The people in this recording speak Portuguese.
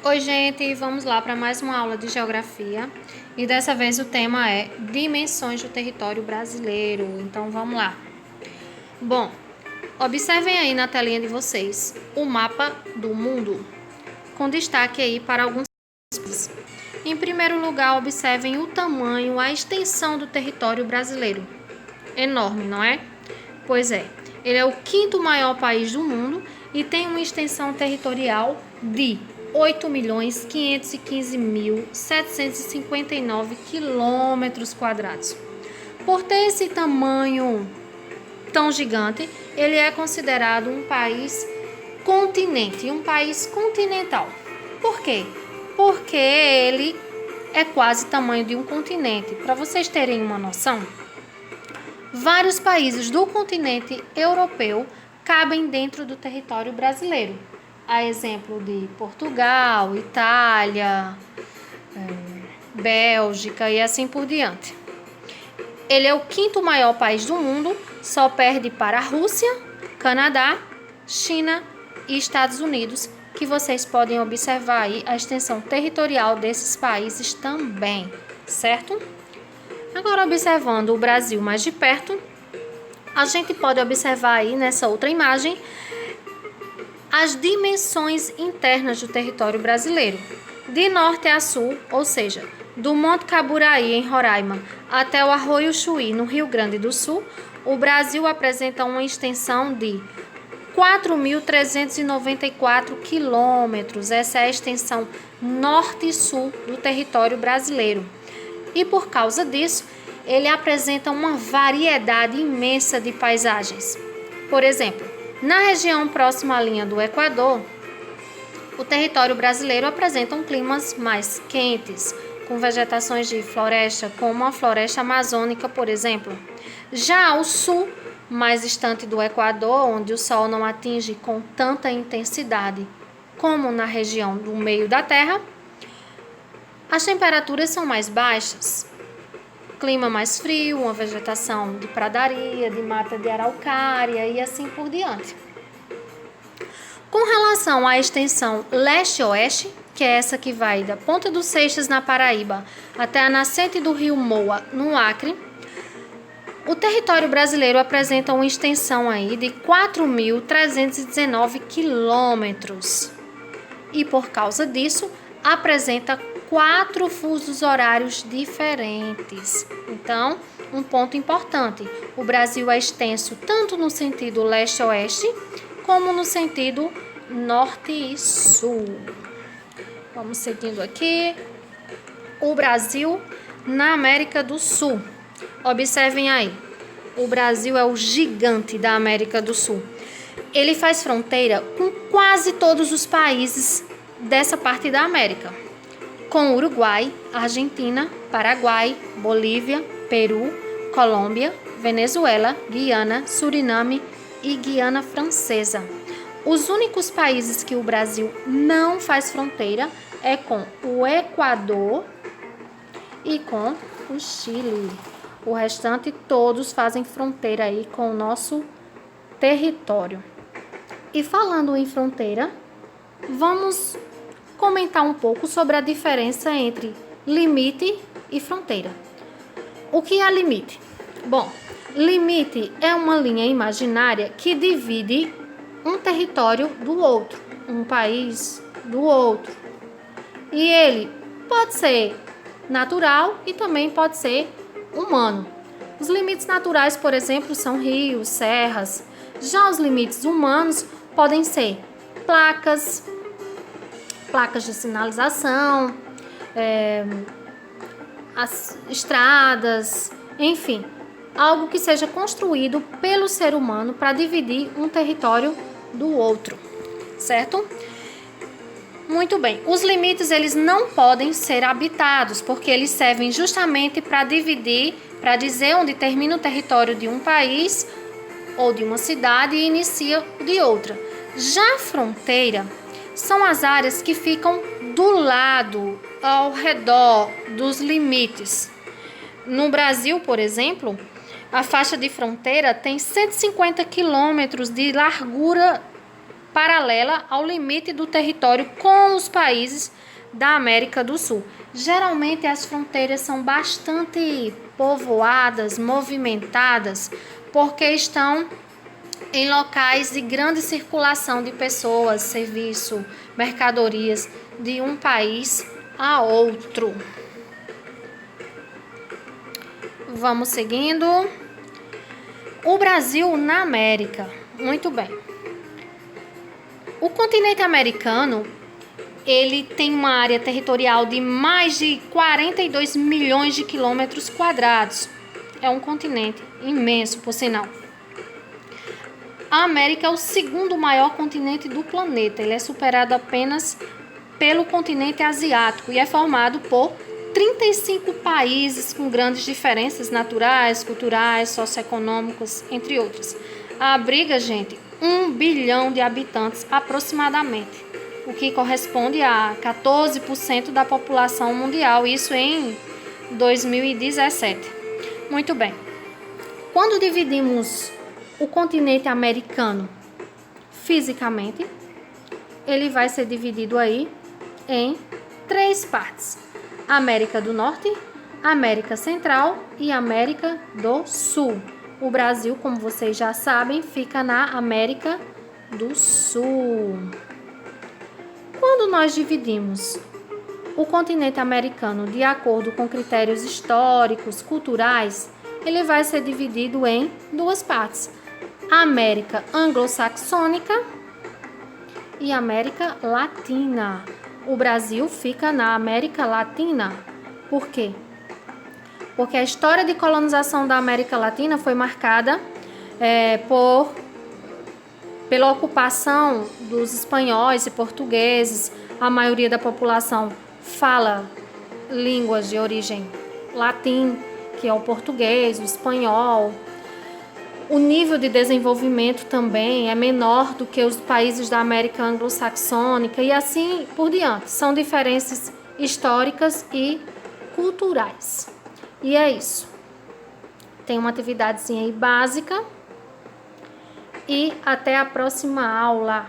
Oi, gente, vamos lá para mais uma aula de geografia e dessa vez o tema é dimensões do território brasileiro. Então vamos lá. Bom, observem aí na telinha de vocês o mapa do mundo, com destaque aí para alguns países. Em primeiro lugar, observem o tamanho, a extensão do território brasileiro. Enorme, não é? Pois é, ele é o quinto maior país do mundo e tem uma extensão territorial de 8.515.759 quilômetros quadrados. Por ter esse tamanho tão gigante, ele é considerado um país continente, um país continental. Por quê? Porque ele é quase o tamanho de um continente. Para vocês terem uma noção, vários países do continente europeu cabem dentro do território brasileiro. A exemplo de Portugal, Itália, Bélgica e assim por diante. Ele é o quinto maior país do mundo, só perde para a Rússia, Canadá, China e Estados Unidos, que vocês podem observar aí a extensão territorial desses países também, certo? Agora, observando o Brasil mais de perto, a gente pode observar aí nessa outra imagem as dimensões internas do território brasileiro. De norte a sul, ou seja, do Monte Caburaí, em Roraima, até o Arroio Chuí, no Rio Grande do Sul, o Brasil apresenta uma extensão de 4.394 quilômetros. Essa é a extensão norte e sul do território brasileiro. E por causa disso, ele apresenta uma variedade imensa de paisagens. Por exemplo, na região próxima à linha do Equador, o território brasileiro apresenta climas mais quentes, com vegetações de floresta, como a floresta amazônica, por exemplo. Já ao sul, mais distante do Equador, onde o sol não atinge com tanta intensidade como na região do meio da Terra, as temperaturas são mais baixas. Clima mais frio, uma vegetação de pradaria, de mata de araucária e assim por diante. Com relação à extensão leste-oeste, que é essa que vai da Ponta dos Seixas, na Paraíba, até a nascente do rio Moa, no Acre, o território brasileiro apresenta uma extensão aí de 4.319 quilômetros. E por causa disso, apresenta 4 fusos horários diferentes. Então, um ponto importante: o Brasil é extenso tanto no sentido leste-oeste, como no sentido norte e sul. Vamos seguindo aqui. O Brasil na América do Sul. Observem aí, o Brasil é o gigante da América do Sul. Ele faz fronteira com quase todos os países dessa parte da América, com Uruguai, Argentina, Paraguai, Bolívia, Peru, Colômbia, Venezuela, Guiana, Suriname e Guiana Francesa. Os únicos países que o Brasil não faz fronteira é com o Equador e com o Chile. O restante todos fazem fronteira aí com o nosso território. E falando em fronteira, vamos comentar um pouco sobre a diferença entre limite e fronteira. O que é limite? Bom, limite é uma linha imaginária que divide um território do outro, um país do outro. E ele pode ser natural e também pode ser humano. Os limites naturais, por exemplo, são rios, serras. Já os limites humanos podem ser placas de sinalização, as estradas, enfim, algo que seja construído pelo ser humano para dividir um território do outro, certo? Muito bem, os limites eles não podem ser habitados, porque eles servem justamente para dividir, para dizer onde termina o território de um país ou de uma cidade e inicia o de outra. Já a fronteira são as áreas que ficam do lado, ao redor dos limites. No Brasil, por exemplo, a faixa de fronteira tem 150 quilômetros de largura paralela ao limite do território com os países da América do Sul. Geralmente as fronteiras são bastante povoadas, movimentadas, porque estão em locais de grande circulação de pessoas, serviço, mercadorias de um país a outro. Vamos seguindo. O Brasil na América. Muito bem. O continente americano, ele tem uma área territorial de mais de 42 milhões de quilômetros quadrados. É um continente imenso, por sinal. A América é o segundo maior continente do planeta. Ele é superado apenas pelo continente asiático e é formado por 35 países com grandes diferenças naturais, culturais, socioeconômicas, entre outras. Abriga, gente, 1 bilhão de habitantes aproximadamente, o que corresponde a 14% da população mundial, isso em 2017. Muito bem. Quando dividimos o continente americano fisicamente, ele vai ser dividido aí em 3 partes: América do Norte, América Central e América do Sul. O Brasil, como vocês já sabem, fica na América do Sul. Quando nós dividimos o continente americano de acordo com critérios históricos, culturais, ele vai ser dividido em 2 partes: América Anglo-Saxônica e América Latina. O Brasil fica na América Latina. Por quê? Porque a história de colonização da América Latina foi marcada pela ocupação dos espanhóis e portugueses. A maioria da população fala línguas de origem latim, que é o português, o espanhol. O nível de desenvolvimento também é menor do que os países da América anglo-saxônica e assim por diante. São diferenças históricas e culturais. E é isso. Tem uma atividadezinha aí básica e até a próxima aula.